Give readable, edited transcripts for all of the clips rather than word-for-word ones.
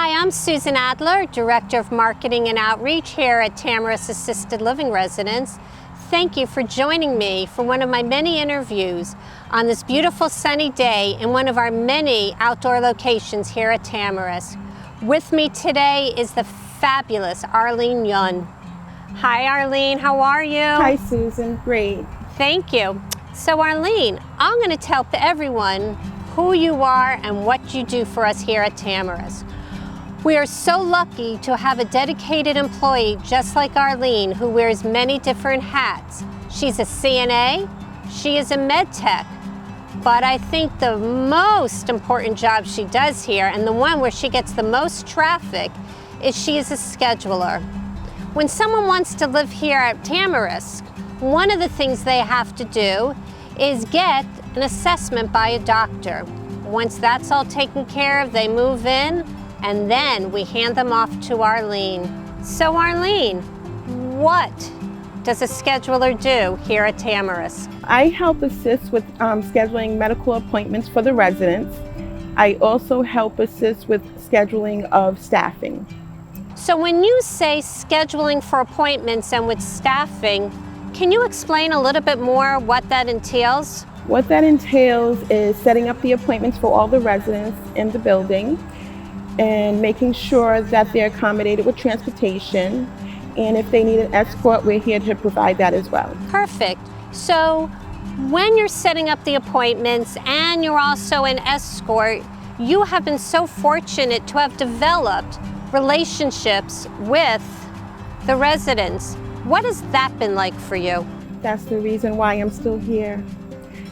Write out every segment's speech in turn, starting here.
Hi, I'm Susan Adler, Director of Marketing and Outreach here at Tamarisk Assisted Living Residence. Thank you for joining me for one of my many interviews on this beautiful sunny day in one of our many outdoor locations here at Tamarisk. With me today is the fabulous Arlene Yun. Hi Arlene, how are you? Hi Susan, great. Thank you. So Arlene, I'm going to tell everyone who you are and what you do for us here at Tamarisk. We are so lucky to have a dedicated employee just like Arlene who wears many different hats. She's a CNA, she is a med tech, but I think the most important job she does here, and the one where she gets the most traffic, is she is a scheduler. When someone wants to live here at Tamarisk, one of the things they have to do is get an assessment by a doctor. Once that's all taken care of, they move in, and then we hand them off to Arlene. So Arlene, what does a scheduler do here at Tamarisk? I help assist with scheduling medical appointments for the residents. I also help assist with scheduling of staffing. So when you say scheduling for appointments and with staffing, can you explain a little bit more what that entails? What that entails is setting up the appointments for all the residents in the building and making sure that they're accommodated with transportation. And if they need an escort, we're here to provide that as well. Perfect. So when you're setting up the appointments and you're also an escort, you have been so fortunate to have developed relationships with the residents. What has that been like for you? That's the reason why I'm still here.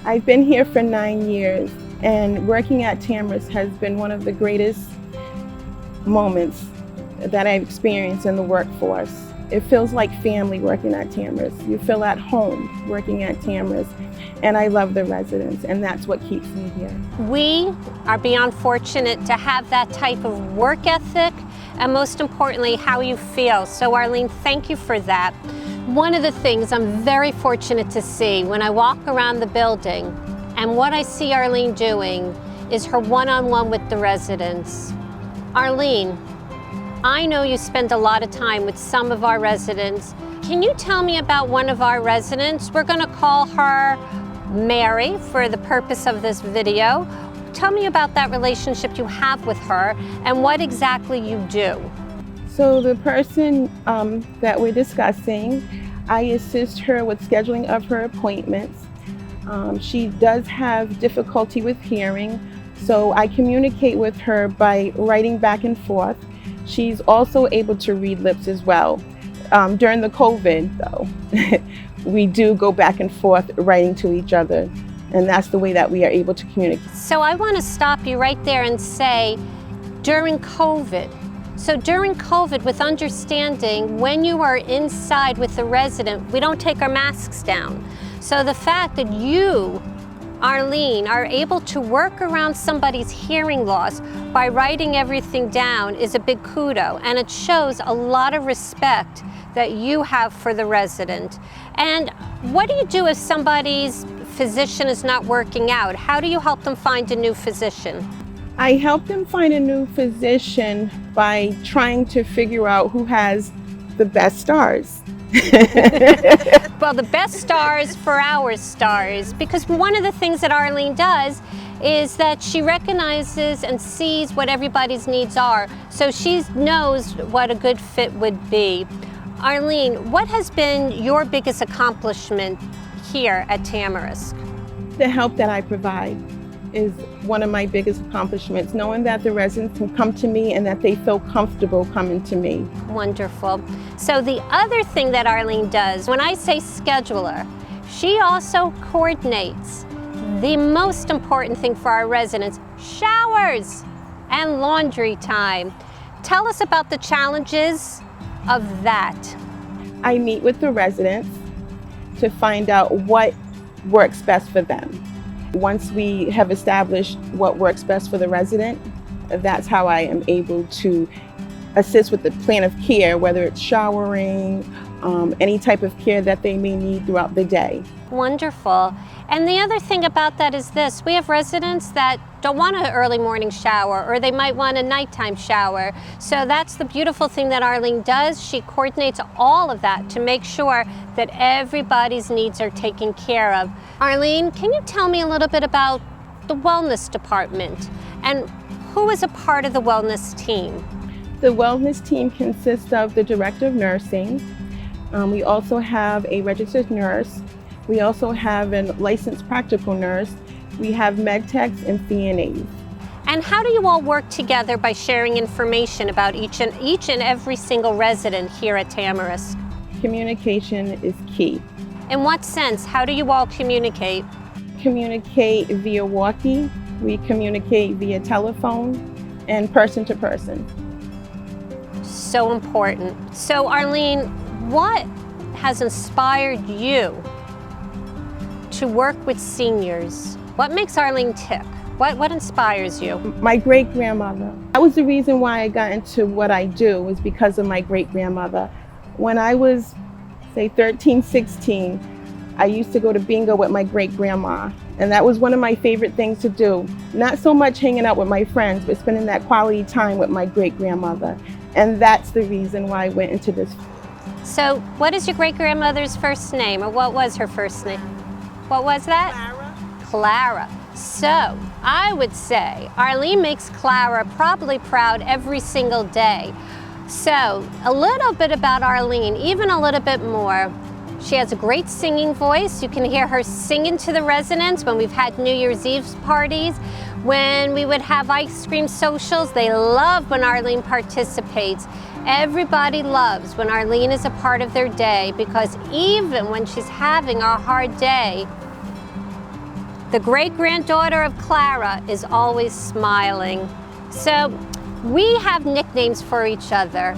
I've been here for 9 years, and working at Tamarisk has been one of the greatest moments that I've experienced in the workforce. It feels like family working at Tamarisk. You feel at home working at Tamarisk, and I love the residents, and that's what keeps me here. We are beyond fortunate to have that type of work ethic, and most importantly, how you feel. So Arlene, thank you for that. One of the things I'm very fortunate to see when I walk around the building, and what I see Arlene doing, is her one-on-one with the residents. Arlene, I know you spend a lot of time with some of our residents. Can you tell me about one of our residents? We're going to call her Mary for the purpose of this video. Tell me about that relationship you have with her and what exactly you do. So the person that we're discussing, I assist her with scheduling of her appointments. She does have difficulty with hearing, so I communicate with her by writing back and forth. She's also able to read lips as well. During the COVID, though, we do go back and forth writing to each other, and that's the way that we are able to communicate. So I want to stop you right there and say, during COVID, so during COVID, with understanding when you are inside with the resident, we don't take our masks down. So the fact that you, Arlene, are able to work around somebody's hearing loss by writing everything down is a big kudo, and it shows a lot of respect that you have for the resident. And what do you do if somebody's physician is not working out? How do you help them find a new physician? I help them find a new physician by trying to figure out who has the best stars. Well, the best stars for our stars, because one of the things that Arlene does is that she recognizes and sees what everybody's needs are, so she knows what a good fit would be. Arlene, what has been your biggest accomplishment here at Tamarisk? The help that I provide is one of my biggest accomplishments, knowing that the residents can come to me and that they feel comfortable coming to me. Wonderful. So the other thing that Arlene does, when I say scheduler, she also coordinates the most important thing for our residents, showers and laundry time. Tell us about the challenges of that. I meet with the residents to find out what works best for them. Once we have established what works best for the resident, that's how I am able to assist with the plan of care, whether it's showering, any type of care that they may need throughout the day. Wonderful. And the other thing about that is this: we have residents that don't want an early morning shower, or they might want a nighttime shower. So that's the beautiful thing that Arlene does. She coordinates all of that to make sure that everybody's needs are taken care of. Arlene, can you tell me a little bit about the wellness department and who is a part of the wellness team? The wellness team consists of the director of nursing. We also have a registered nurse. We also have a licensed practical nurse. We have med techs and CNAs. And how do you all work together by sharing information about each and every single resident here at Tamarisk? Communication is key. In what sense? How do you all communicate? Communicate via walkie. We communicate via telephone and person to person. So important. So Arlene, what has inspired you to work with seniors? What makes Arlene tick? What inspires you? My great-grandmother. That was the reason why I got into what I do, was because of my great-grandmother. When I was, say, 13, 16, I used to go to bingo with my great-grandma. And that was one of my favorite things to do. Not so much hanging out with my friends, but spending that quality time with my great-grandmother. And that's the reason why I went into this. So what is your great-grandmother's first name, or what was her first name? What was that? Clara. Clara. So I would say Arlene makes Clara probably proud every single day. So a little bit about Arlene, even a little bit more. She has a great singing voice. You can hear her singing to the residents when we've had New Year's Eve parties. When we would have ice cream socials, they love when Arlene participates. Everybody loves when Arlene is a part of their day, because even when she's having a hard day, the great-granddaughter of Clara is always smiling. So we have nicknames for each other.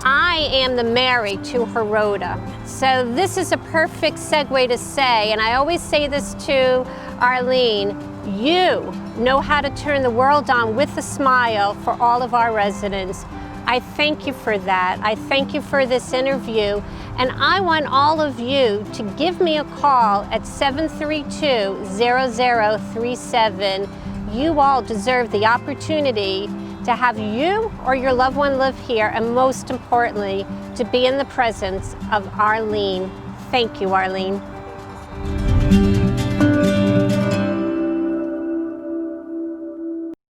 I am the Mary to her Rhoda. So this is a perfect segue to say, and I always say this to Arlene, you know how to turn the world on with a smile for all of our residents. I thank you for that. I thank you for this interview. And I want all of you to give me a call at 732-0037. You all deserve the opportunity to have you or your loved one live here, and most importantly, to be in the presence of Arlene. Thank you, Arlene.